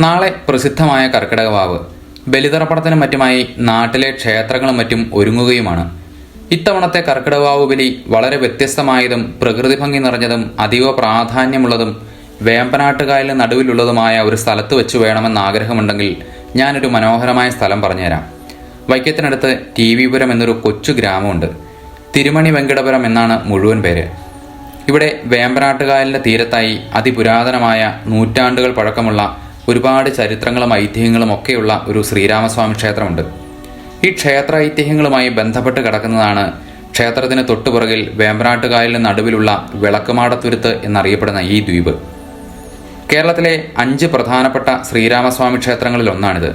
നാളെ പ്രസിദ്ധമായ കർക്കിടകവാവ് ബലിതർപ്പണത്തിനും മറ്റുമായി നാട്ടിലെ ക്ഷേത്രങ്ങളും മറ്റും ഒരുങ്ങുകയുമാണ്. ഇത്തവണത്തെ കർക്കിടകവാവ് ബലി വളരെ വ്യത്യസ്തമായതും പ്രകൃതി ഭംഗി നിറഞ്ഞതും അതീവ പ്രാധാന്യമുള്ളതും വേമ്പനാട്ടുകായലിന് നടുവിലുള്ളതുമായ ഒരു സ്ഥലത്ത് വെച്ച് വേണമെന്ന് ആഗ്രഹമുണ്ടെങ്കിൽ ഞാനൊരു മനോഹരമായ സ്ഥലം പറഞ്ഞുതരാം. വൈക്കത്തിനടുത്ത് ടി വിപുരം എന്നൊരു കൊച്ചു ഗ്രാമമുണ്ട്. തിരുമണി വെങ്കടപുരം എന്നാണ് മുഴുവൻ പേര്. ഇവിടെ വേമ്പനാട്ടുകായലിൻ്റെ തീരത്തായി അതിപുരാതനമായ നൂറ്റാണ്ടുകൾ പഴക്കമുള്ള ഒരുപാട് ചരിത്രങ്ങളും ഐതിഹ്യങ്ങളും ഒക്കെയുള്ള ഒരു ശ്രീരാമസ്വാമി ക്ഷേത്രമുണ്ട്. ഈ ക്ഷേത്ര ഐതിഹ്യങ്ങളുമായി ബന്ധപ്പെട്ട് കിടക്കുന്നതാണ് ക്ഷേത്രത്തിന് തൊട്ടുപുറകിൽ വേമ്പനാട്ടുകായലിന് നടുവിലുള്ള വിളക്കുമാടത്തുരുത്ത് എന്നറിയപ്പെടുന്ന ഈ ദ്വീപ്. കേരളത്തിലെ 5 പ്രധാനപ്പെട്ട ശ്രീരാമസ്വാമി ക്ഷേത്രങ്ങളിൽ ഒന്നാണിത്.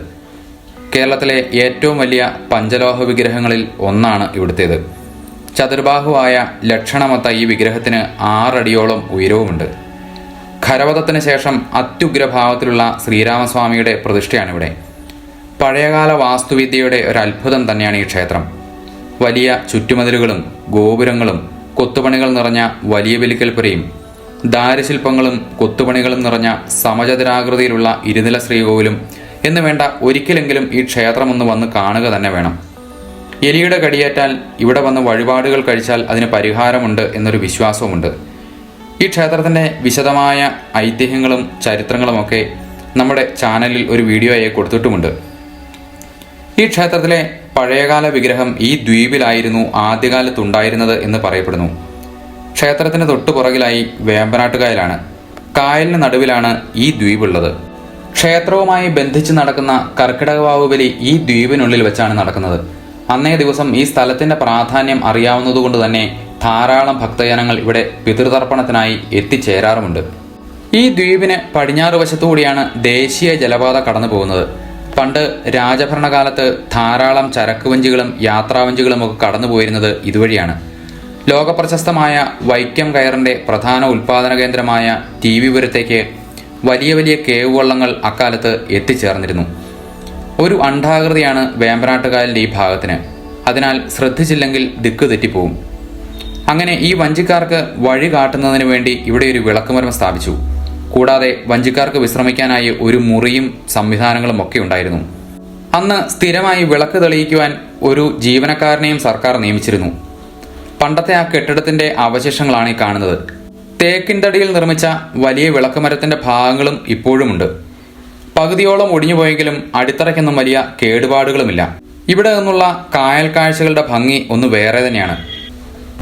കേരളത്തിലെ ഏറ്റവും വലിയ പഞ്ചലോഹ വിഗ്രഹങ്ങളിൽ ഒന്നാണ് ഇവിടുത്തേത്. ചതുർബാഹുവായ ലക്ഷണമൊത്ത ഈ വിഗ്രഹത്തിന് 6 അടിയോളം ഉയരവുമുണ്ട്. ഖരവധത്തിന് ശേഷം അത്യുഗ്രഭാവത്തിലുള്ള ശ്രീരാമസ്വാമിയുടെ പ്രതിഷ്ഠയാണിവിടെ. പഴയകാല വാസ്തുവിദ്യയുടെ ഒരു അത്ഭുതം തന്നെയാണ് ഈ ക്ഷേത്രം. വലിയ ചുറ്റുമതിലുകളും ഗോപുരങ്ങളും കൊത്തുപണികൾ നിറഞ്ഞ വലിയ ബലിക്കൽപ്പുരയും ദാരുശില്പങ്ങളും കൊത്തുപണികളും നിറഞ്ഞ സമചതുരാകൃതിയിലുള്ള ഇരുനില ശ്രീകോവിലും എന്ന് വേണ്ട ഒരിക്കലെങ്കിലും ഈ ക്ഷേത്രമൊന്ന് വന്ന് കാണുക തന്നെ വേണം. എലിയുടെ കടിയേറ്റാൽ ഇവിടെ വന്ന് വഴിപാടുകൾ കഴിച്ചാൽ അതിന് പരിഹാരമുണ്ട് എന്നൊരു വിശ്വാസവുമുണ്ട്. ഈ ക്ഷേത്രത്തിൻ്റെ വിശദമായ ഐതിഹ്യങ്ങളും ചരിത്രങ്ങളുമൊക്കെ നമ്മുടെ ചാനലിൽ ഒരു വീഡിയോയായി കൊടുത്തിട്ടുമുണ്ട്. ഈ ക്ഷേത്രത്തിലെ പഴയകാല വിഗ്രഹം ഈ ദ്വീപിലായിരുന്നു ആദ്യകാലത്തുണ്ടായിരുന്നത് എന്ന് പറയപ്പെടുന്നു. ക്ഷേത്രത്തിന് തൊട്ടുപുറകിലായി വേമ്പനാട്ടുകായലാണ്. കായലിന് നടുവിലാണ് ഈ ദ്വീപുള്ളത്. ക്ഷേത്രവുമായി ബന്ധിച്ച് നടക്കുന്ന കർക്കിടകവാവ് ബലി ഈ ദ്വീപിനുള്ളിൽ വെച്ചാണ് നടക്കുന്നത്. അന്നേ ദിവസം ഈ സ്ഥലത്തിൻ്റെ പ്രാധാന്യം അറിയാവുന്നതുകൊണ്ട് തന്നെ ധാരാളം ഭക്തജനങ്ങൾ ഇവിടെ പിതൃതർപ്പണത്തിനായി എത്തിച്ചേരാറുമുണ്ട്. ഈ ദ്വീപിന് പടിഞ്ഞാറ് വശത്തുകൂടിയാണ് ദേശീയ ജലപാത കടന്നു പോകുന്നത്. പണ്ട് രാജഭരണകാലത്ത് ധാരാളം ചരക്കുവഞ്ചികളും യാത്രാവഞ്ചികളും ഒക്കെ കടന്നു പോയിരുന്നത് ഇതുവഴിയാണ്. ലോകപ്രശസ്തമായ വൈക്കം കയറിൻ്റെ പ്രധാന ഉൽപാദന കേന്ദ്രമായ ടി വിപുരത്തേക്ക് വലിയ വലിയ കേവ് വള്ളങ്ങൾ അക്കാലത്ത് എത്തിച്ചേർന്നിരുന്നു. ഒരു അണ്ഡാകൃതിയാണ് വേമ്പനാട്ടുകായലിൻ്റെ ഈ ഭാഗത്തിന്. അതിനാൽ ശ്രദ്ധിച്ചില്ലെങ്കിൽ ദിക്ക് തെറ്റിപ്പോവും. അങ്ങനെ ഈ വഞ്ചിക്കാർക്ക് വഴി കാട്ടുന്നതിന് വേണ്ടി ഇവിടെ ഒരു വിളക്കുമരം സ്ഥാപിച്ചു. കൂടാതെ വഞ്ചിക്കാർക്ക് വിശ്രമിക്കാനായി ഒരു മുറിയും സംവിധാനങ്ങളും ഒക്കെ ഉണ്ടായിരുന്നു. അന്ന് സ്ഥിരമായി വിളക്ക് തെളിയിക്കുവാൻ ഒരു ജീവനക്കാരനെയും സർക്കാർ നിയമിച്ചിരുന്നു. പണ്ടത്തെ ആ കെട്ടിടത്തിന്റെ അവശേഷങ്ങളാണ് ഈ കാണുന്നത്. തേക്കിൻതടിയിൽ നിർമ്മിച്ച വലിയ വിളക്കുമരത്തിന്റെ ഭാഗങ്ങളും ഇപ്പോഴുമുണ്ട്. പകുതിയോളം ഒടിഞ്ഞുപോയെങ്കിലും അടിത്തറയ്ക്കൊന്നും വലിയ കേടുപാടുകളുമില്ല. ഇവിടെ നിന്നുള്ള കായൽ കാഴ്ചകളുടെ ഭംഗി ഒന്ന് വേറെ തന്നെയാണ്.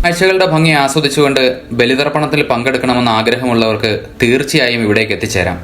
കാഴ്ചകളുടെ ഭംഗി ആസ്വദിച്ചുകൊണ്ട് ബലിതർപ്പണത്തിൽ പങ്കെടുക്കണമെന്ന് ആഗ്രഹമുള്ളവർക്ക് തീർച്ചയായും ഇവിടേക്ക് എത്തിച്ചേരാം.